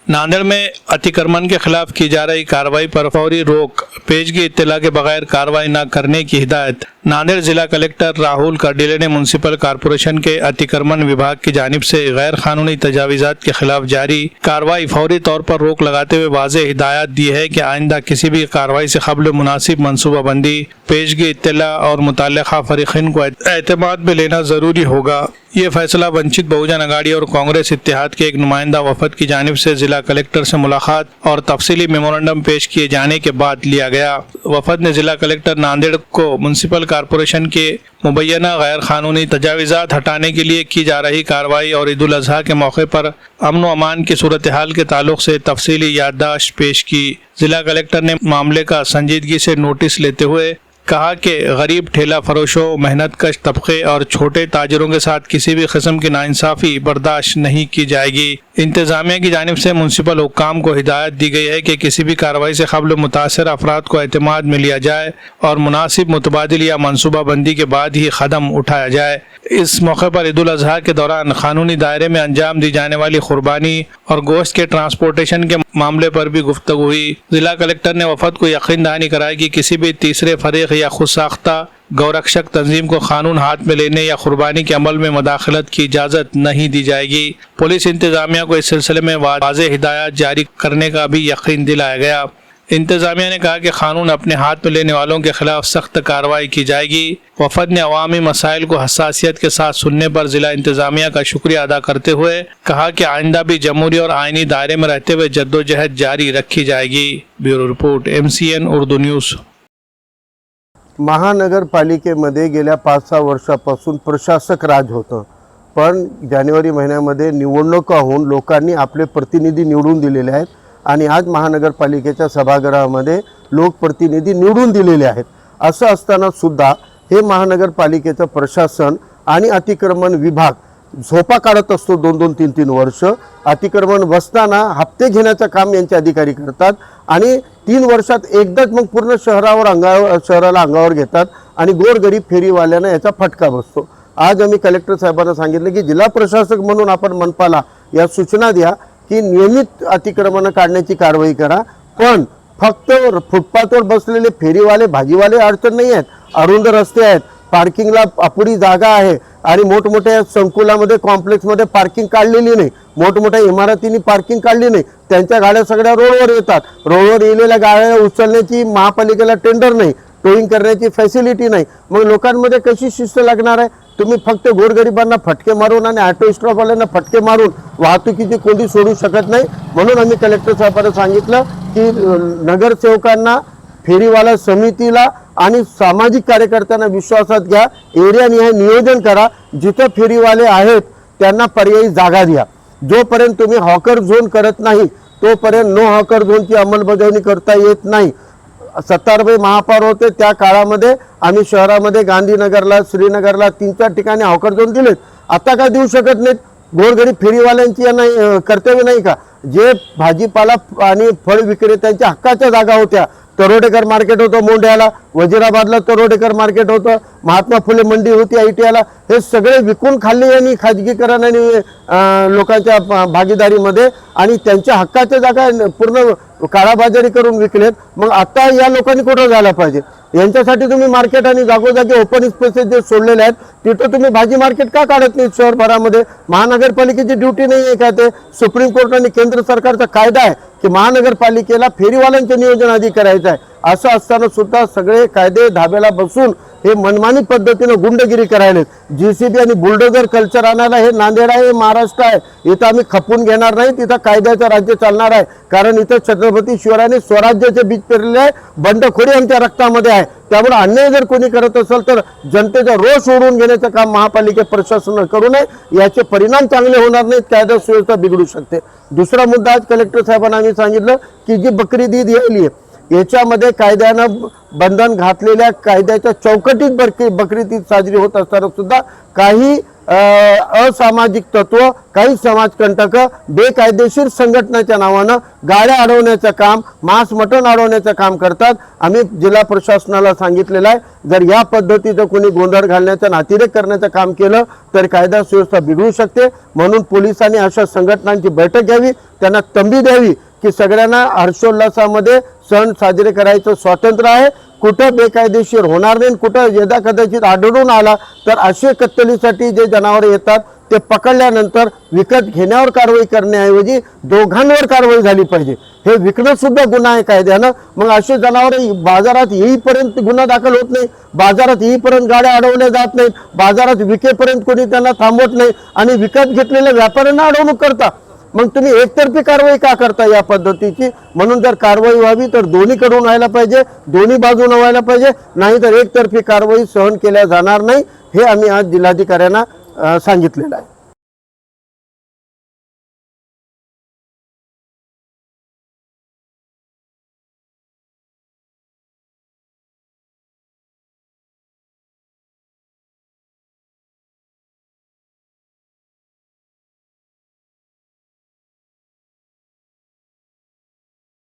नांदेड़ में अतिक्रमण के खिलाफ की जा रही कार्रवाई पर फौरी रोक, पेशगी इत्तला के बगैर कार्रवाई न करने की हिदायत। नांदेड़ जिला कलेक्टर राहुल कर्डिले ने म्युनिसिपल कॉरपोरेशन के अतिक्रमण विभाग की जानिब से गैर कानूनी तजावीज़ात के खिलाफ जारी कार्रवाई फौरी तौर पर रोक लगाते हुए वाज़ेह हिदायत दी है कि आइंदा किसी भी कार्रवाई से कबल मुनासिब मनसूबाबंदी, पेशगी इत्तला और मुतल्लिका फरीक़ीन को एतमाद में लेना ज़रूरी होगा। ये फैसला वंचित बहुजन अघाड़ी और कांग्रेस इत्तेहाद के एक नुमाइंदा वफद की जानिब से जिला कलेक्टर से मुलाकात और तफसीली मेमोरेंडम पेश किए जाने के बाद लिया गया। वफद ने जिला कलेक्टर नांदेड़ को म्युनिसिपल कॉरपोरेशन के मुबैना गैर कानूनी तजावीज़ात हटाने के लिए की जा रही कार्रवाई और ईद उल अज़हा के मौके पर अमन व अमान की सूरत हाल के ताल्लुक से तफसीली याददाश्त पेश की। जिला कलेक्टर ने मामले का संजीदगी से नोटिस लेते हुए कहा कि गरीब ठेला फरोशों, मेहनत कश तबके और छोटे ताजरों के साथ किसी भी किस्म की नाइंसाफ़ी बर्दाश्त नहीं की जाएगी। इंतज़ामिया की जानिब से म्युनिसिपल हुक्काम को हिदायत दी गई है कि किसी भी कार्रवाई से कबल मुतासर अफराद को एतमाद में लिया जाए और मुनासिब मुतबादिल या मनसूबाबंदी के बाद ही कदम उठाया जाए। इस मौके पर ईद उल अज़हा के दौरान कानूनी दायरे में अंजाम दी जाने वाली कुर्बानी और गोश्त के ट्रांसपोर्टेशन के मामले पर भी गुफ्तगू हुई। जिला कलेक्टर ने वफद को यकीन दहानी कराई कि किसी भी तीसरे फरीक या खुद साख्ता गौरक्षक तंजीम को कानून हाथ में लेने या कुर्बानी के अमल में मदाखलत की इजाज़त नहीं दी जाएगी। पुलिस इंतजामिया को इस सिलसिले में वाज़ेह हिदायत जारी करने का भी यकीन दिलाया गया। इंतजामिया ने कहा कि कानून अपने हाथ में लेने वालों के खिलाफ सख्त कार्रवाई की जाएगी। वफद ने अवामी मसाइल को हसासियत के साथ सुनने पर जिला इंतजामिया का शुक्रिया अदा करते हुए कहा कि आइंदा भी जमहूरी और आइनी दायरे में रहते हुए जद्दोजहद जारी रखी जाएगी। Bureau report, MCN Urdu news. महानगरपालिकेमध्ये गेल्या 5-6 वर्षापासून प्रशासक राज होतं, पण जानेवारी महिन्यामध्ये निवडणुका होऊन लोकांनी आपले प्रतिनिधी निवडून दिलेले आहेत आणि आज महानगरपालिकेच्या सभागृहामध्ये लोकप्रतिनिधी निवडून दिलेले आहेत। असं असताना सुद्धा हे महानगरपालिकेचं प्रशासन आणि अतिक्रमण विभाग झोपा काढत असतो 2-2, 3-3 वर्ष। अतिक्रमण बसताना हप्ते घेण्याचं काम यांचे अधिकारी करतात आणि 3 वर्षात एकदाच मग पूर्ण शहराला अंगावर घेतात आणि गोरगरीब फेरीवाल्यांना याचा फटका बसतो। आज आम्ही कलेक्टर साहेबांना सांगितलं की जिल्हा प्रशासक म्हणून आपण मनपाला या सूचना द्या की नियमित अतिक्रमण काढण्याची कारवाई करा, पण फक्त फुटपाथवर बसलेले फेरीवाले, भाजीवाले अडचण नाही आहेत। अरुंद रस्ते आहेत, पार्किंगला अपुरी जागा आहे आणि मोठमोठ्या संकुलामध्ये कॉम्प्लेक्समध्ये पार्किंग काढलेली नाही, मोठमोठ्या इमारतींनी पार्किंग काढली नाही, त्यांच्या गाड्या सगळ्या रोडवर येतात। रोडवर येलेल्या गाड्या उचलण्याची महापालिकेला टेंडर नाही, टोईंग करण्याची फॅसिलिटी नाही, मग लोकांमध्ये कशी शिस्त लागणार आहे? तुम्ही फक्त गोरगरिबांना फटके मारून आणि ऑटो स्टॉपवाल्यांना फटके मारून वाहतुकीची कोंडी सोडू शकत नाही। म्हणून आम्ही कलेक्टर साहेबांना सांगितलं की नगरसेवकांना, फेरीवाला समितीला आणि सामाजिक कार्यकर्त्यांना विश्वासात घ्या, एरियानिहाय नियोजन करा, जिथे फेरीवाले आहेत त्यांना पर्यायी जागा द्या। जोपर्यंत तुम्ही हॉकर झोन करत नाही तोपर्यंत नो हॉकर झोनची अंमलबजावणी करता येत नाही। सत्तारभाई महापौर होते त्या काळामध्ये आम्ही शहरामध्ये गांधीनगरला, श्रीनगरला 3-4 ठिकाणी हॉकर झोन दिलेत। आता काय देऊ शकत नाहीत? गोरगरीब फेरीवाल्यांची नाही कर्तव्य नाही का? जे भाजीपाला आणि फळ विक्रेत्यांच्या हक्काच्या जागा होत्या, तरोडेकर मार्केट होतं मोंढ्याला, वजिराबादला तरोडेकर मार्केट होतं, महात्मा फुले मंडी होती ITIला, हे सगळे विकून खाल्ले यांनी खाजगीकरण आणि लोकांच्या भागीदारीमध्ये आणि त्यांच्या हक्काच्या जागा पूर्ण काळाबाजारी करून विकलेत। मग आता या लोकांनी कुठं झाला पाहिजे? यांच्यासाठी तुम्ही मार्केट आणि जागोजागी ओपन स्पेसेस जे सोडलेले आहेत तिथं तुम्ही भाजी मार्केट का काढत नाही? शहरभरामध्ये महानगरपालिकेची ड्युटी नाही आहे का? ते सुप्रीम कोर्ट आणि केंद्र सरकारचा कायदा आहे की महानगरपालिकेला फेरीवाल्यांचे नियोजन आधी करायचं आहे। असं असताना सुद्धा सगळे कायदे धाब्याला बसून हे मनमानी पद्धतीने गुंडगिरी करायला, JCB आणि बुलडोजर कल्चर आणायला हे नांदेड आहे, महाराष्ट्र आहे। इथं आम्ही खपून घेणार नाही, तिथं कायद्याचं राज्य चालणार आहे, कारण इथं छत्रपती शिवरायांनी स्वराज्याचे बीज पेरले आहे, बंडखोरी आमच्या रक्तामध्ये आहे। त्यामुळे अन्याय जर कोणी करत असेल तर जनतेचा रोष ओढून घेण्याचं काम महापालिका प्रशासन करू नये, याचे परिणाम चांगले होणार नाहीत, कायदा सुव्यवस्था बिघडू शकते। दुसरा मुद्दा आज कलेक्टर साहेबांना आम्ही सांगितलं की जी बकरी ईद यायली याच्यामध्ये कायद्यानं बंधन घातलेल्या कायद्याच्या चौकटीत बकरी ईद साजरी होत असताना सुद्धा काही असामाजिक तत्व, काही समाजकंटक बेकायदेशीर संघटनेच्या नावानं गाड्या अडवण्याचं काम, मांस मटण अडवण्याचं काम करतात. आम्ही जिल्हा प्रशासनाला सांगितलेलं आहे, जर या पद्धतीचं कोणी गोंधळ घालण्याचं आणि अतिरेक करण्याचं काम केलं तर कायदा सुव्यवस्था बिघडू शकते. म्हणून पोलिसांनी अशा संघटनांची बैठक घ्यावी, त्यांना तंबी द्यावी की सगळ्यांना हर्षोल्लासामध्ये सण साजरे करायचं स्वातंत्र्य आहे. कुठं बेकायदेशीर होणार नाही, कुठं यदा कदाचित आढळून आला तर असे कत्तलीसाठी जे जनावर येतात ते पकडल्यानंतर विकत घेण्यावर कारवाई करण्याऐवजी दोघांवर कारवाई झाली पाहिजे. हे विकणं सुद्धा गुन्हा आहे कायद्यानं. मग असे जनावर बाजारात येईपर्यंत गुन्हा दाखल होत नाही, बाजारात येईपर्यंत गाड्या अडवल्या जात नाहीत, बाजारात विकेपर्यंत कोणी त्यांना थांबवत नाही आणि विकत घेतलेल्या व्यापाऱ्यांना अडवणूक करता. मग तुम्ही एकतर्फी कारवाई का करता या पद्धतीची? म्हणून जर कारवाई व्हावी तर दोन्हीकडून व्हायला पाहिजे, दोन्ही बाजूने व्हायला पाहिजे, नाहीतर एकतर्फी कारवाई सहन केल्या जाणार नाही. हे आम्ही आज जिल्हाधिकाऱ्यांना सांगितलेलं आहे.